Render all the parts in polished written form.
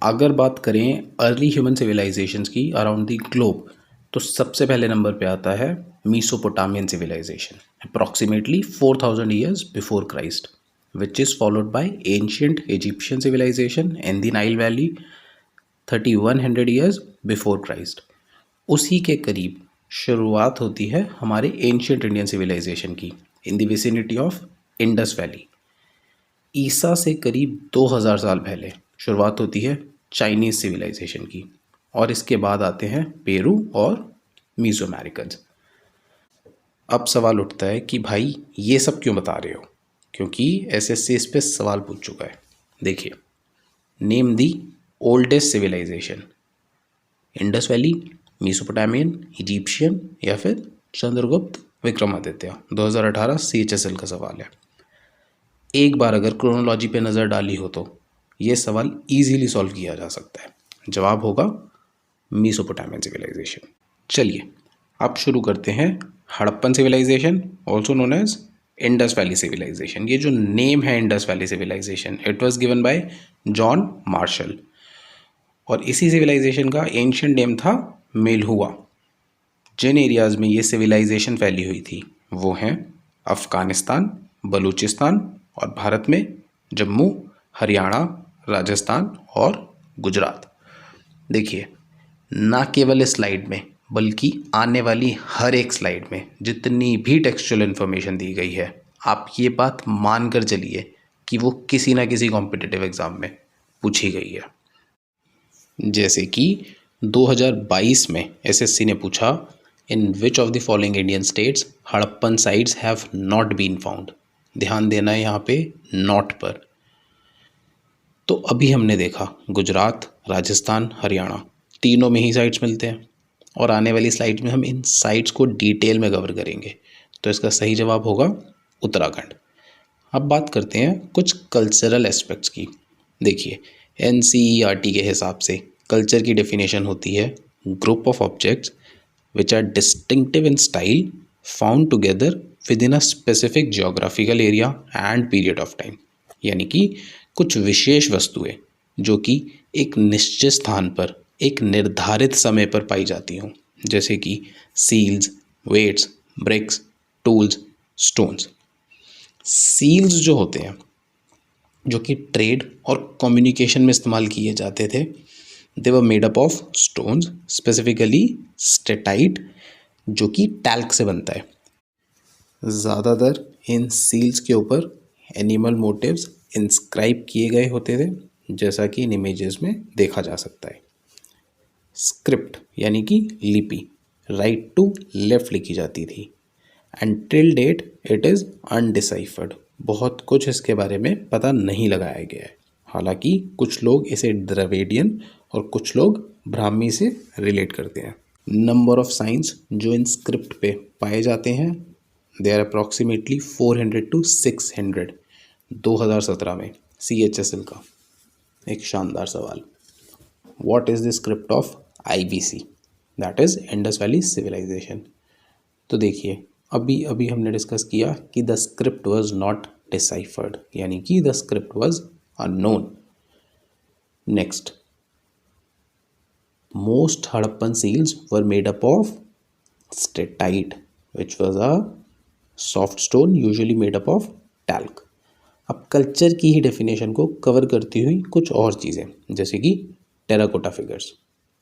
अगर बात करें अर्ली ह्यूमन सिविलाइजेशंस की अराउंड द ग्लोब, तो सबसे पहले नंबर पे आता है Mesopotamian civilisation approximately 4000 years before Christ, which is followed by ancient Egyptian civilisation in the Nile valley 3100 years before Christ. उसी के करीब शुरुआत होती है हमारे एंशियंट इंडियन सिविलाइजेशन की in the vicinity of Indus valley. ईसा से करीब 2000 साल पहले शुरुआत होती है चाइनीज़ सिविलाइजेशन की, और इसके बाद आते हैं पेरू और मीज़ो अमेरिकन्स। अब सवाल उठता है कि भाई ये सब क्यों बता रहे हो, क्योंकि एसएससी इस पे सवाल पूछ चुका है। देखिए, name the oldest civilisation, Indus valley, Mesopotamian, Egyptian या फिर चंद्रगुप्त विक्रमादित्य। 2018 CHSL का सवाल है। एक बार अगर क्रोनोलॉजी पे नज़र डाली हो तो ये सवाल इजीली सॉल्व किया जा सकता है। जवाब होगा मीसोपोटामियन सिविलाइजेशन। चलिए अब शुरू करते हैं Harappan civilisation, also known as Indus valley civilisation. ये जो नेम है Indus valley civilisation, it was given by John Marshall, और इसी सिविलाइजेशन का एंशिएंट नेम था मेलहुआ। जिन एरियाज़ में ये सिविलाइजेशन फैली हुई थी वो हैं अफ़गानिस्तान, बलूचिस्तान और भारत में जम्मू, हरियाणा, राजस्थान और गुजरात। देखिए, ना केवल इस स्लाइड में बल्कि आने वाली हर एक स्लाइड में जितनी भी टेक्सचुअल इन्फॉर्मेशन दी गई है, आप ये बात मान कर चलिए कि वो किसी ना किसी कॉम्पिटिटिव एग्ज़ाम में पूछी गई है। जैसे कि 2022 में एसएससी ने पूछा, in which of the following Indian states Harappan sites have not been found. ध्यान देना है यहाँ पे नॉट पर। तो अभी हमने देखा गुजरात, राजस्थान, हरियाणा, तीनों में ही साइट्स मिलते हैं, और आने वाली स्लाइड्स में हम इन साइट्स को डिटेल में कवर करेंगे। तो इसका सही जवाब होगा उत्तराखंड। अब बात करते हैं कुछ कल्चरल एस्पेक्ट्स की। देखिए, NCERT के हिसाब से कल्चर की डेफिनेशन होती है group of objects which are distinctive in style found together with in a specific geographical area and period of time. यानी कि कुछ विशेष वस्तुएं जो कि एक निश्चित स्थान पर एक निर्धारित समय पर पाई जाती हों, जैसे कि seals, weights, bricks, tools, stones. Seals जो होते हैं, जो कि ट्रेड और कम्युनिकेशन में इस्तेमाल किए जाते थे, they were made up of stones, specifically steatite, जो कि टैल्क से बनता है। ज़्यादातर इन सील्स के ऊपर एनिमल मोटिव्स इंस्क्राइब किए गए होते थे, जैसा कि इन इमेजेस में देखा जा सकता है। स्क्रिप्ट यानी कि लिपि राइट टू लेफ्ट लिखी जाती थी, and till date it is undeciphered. बहुत कुछ इसके बारे में पता नहीं लगाया गया है। हालांकि कुछ लोग इसे द्रविडियन और कुछ लोग ब्राह्मी से रिलेट करते हैं। नंबर ऑफ साइंस जो इन स्क्रिप्ट पे पाए जाते हैं, दे आर अप्रॉक्सीमेटली 400 to 600। 2017 में CHSL का एक शानदार सवाल, what is the script of IVC, that is Indus valley civilisation. तो देखिए, अभी अभी हमने डिस्कस किया कि the script was not deciphered, यानी कि the script was unknown. Next, most Harappan seals were made up of steatite which was a soft stone usually made up of talc. अब कल्चर की ही डेफिनेशन को कवर करती हुई कुछ और चीज़ें, जैसे कि टेराकोटा फिगर्स,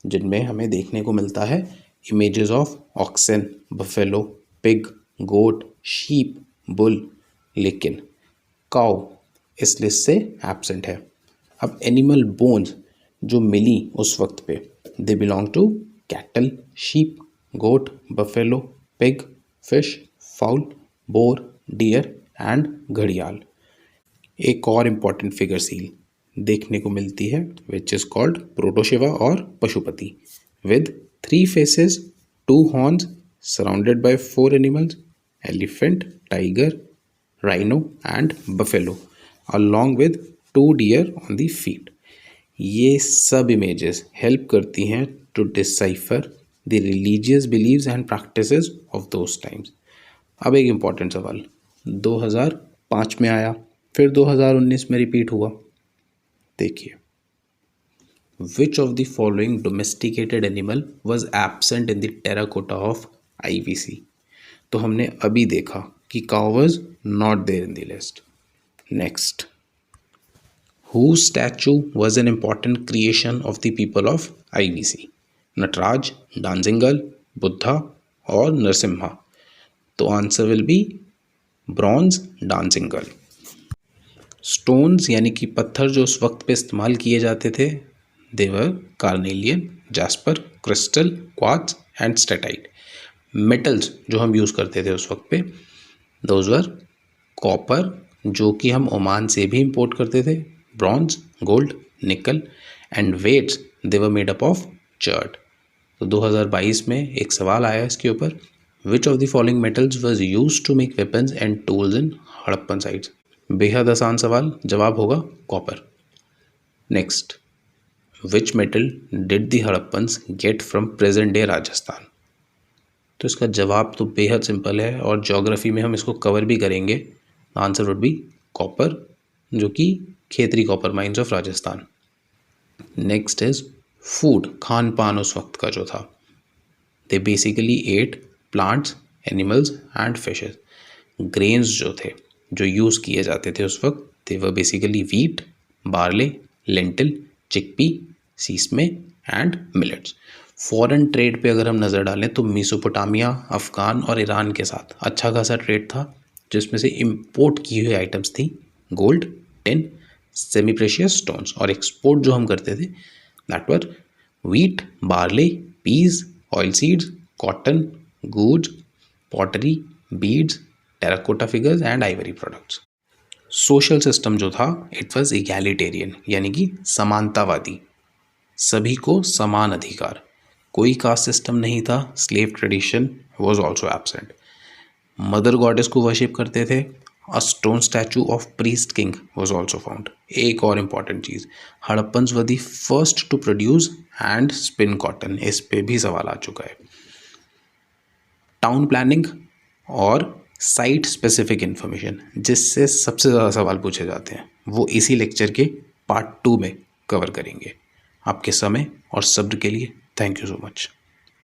जिनमें हमें देखने को मिलता है images of oxen, buffalo, pig, goat, sheep, bull, लेकिन काउ इस लिस्ट से एब्सेंट है। अब एनिमल बोन्स जो मिली उस वक्त पे, they belong to cattle, sheep, goat, buffalo, pig, fish, fowl, boar, deer and घड़ियाल। एक और इम्पॉर्टेंट फिगर सील देखने को मिलती है विच इज़ कॉल्ड प्रोटोशिवा और Pashupati, with 3 faces, 2 horns, surrounded by 4 animals, elephant, tiger, rhino and buffalo, along with 2 deer on the feet. ये सब इमेजेस हेल्प करती हैं to decipher the religious beliefs and practices of those times. अब एक important सवाल 2005 में आया, फिर 2019 में रिपीट हुआ। देखिए, which of the following domesticated animal was absent in the terracotta of IVC? तो हमने अभी देखा कि cow was not there in the list. Next, whose statue was an important creation of the people of IVC? Nataraj, Dancing Girl, Buddha or Narasimha? तो answer will be bronze dancing girl. Stones यानी कि पत्थर जो उस वक्त पे इस्तेमाल किए जाते थे, they were carnelian, jasper, crystal, quartz and steatite. Metals जो हम यूज़ करते थे उस वक्त पे, दोज वर कॉपर जो कि हम ओमान से भी इंपोर्ट करते थे, bronze, gold, nickel and weights they were made up of chert. तो 2022 में एक सवाल आया इसके ऊपर, which of the following metals was used to make weapons and tools in Harappan sites? बेहद आसान सवाल, जवाब होगा copper. Next, which metal did the Harappans get from present day Rajasthan? तो इसका जवाब तो बेहद सिंपल है और ज्योग्राफी में हम इसको कवर भी करेंगे. आंसर वुड बी कॉपर, जो कि Khetri copper mines of Rajasthan. Next is food, खान पान उस वक्त का जो था. They basically ate plants, animals and fishes. Grains जो थे जो यूज़ किए जाते थे उस वक्त, they were basically wheat, barley, lentil, chickpea, sesame and millets. Foreign trade पे अगर हम नज़र डालें तो मेसोपोटामिया, अफ़गान और ईरान के साथ अच्छा खासा ट्रेड था, जिसमें से इंपोर्ट की हुई आइटम्स थी gold, tin, semi precious stones, और एक्सपोर्ट जो हम करते थे that were wheat, barley, peas, oil seeds, cotton, goods, pottery, beads, terracotta figures and ivory products. Social system जो था इट वाज इगैलिटेरियन यानी कि समानतावादी, सभी को समान अधिकार, कोई कास्ट सिस्टम नहीं था. Slave tradition was also absent. Mother goddess को वर्शिप करते थे. A stone statue of priest king was also found. एक और इम्पॉर्टेंट चीज़, Harappans were the first to produce and spin cotton. इस पे भी सवाल आ चुका है. टाउन प्लानिंग और साइट स्पेसिफिक इन्फॉर्मेशन, जिससे सबसे ज़्यादा सवाल पूछे जाते हैं, वो इसी लेक्चर के पार्ट 2 में कवर करेंगे. आपके समय और सब्र के लिए थैंक यू सो मच.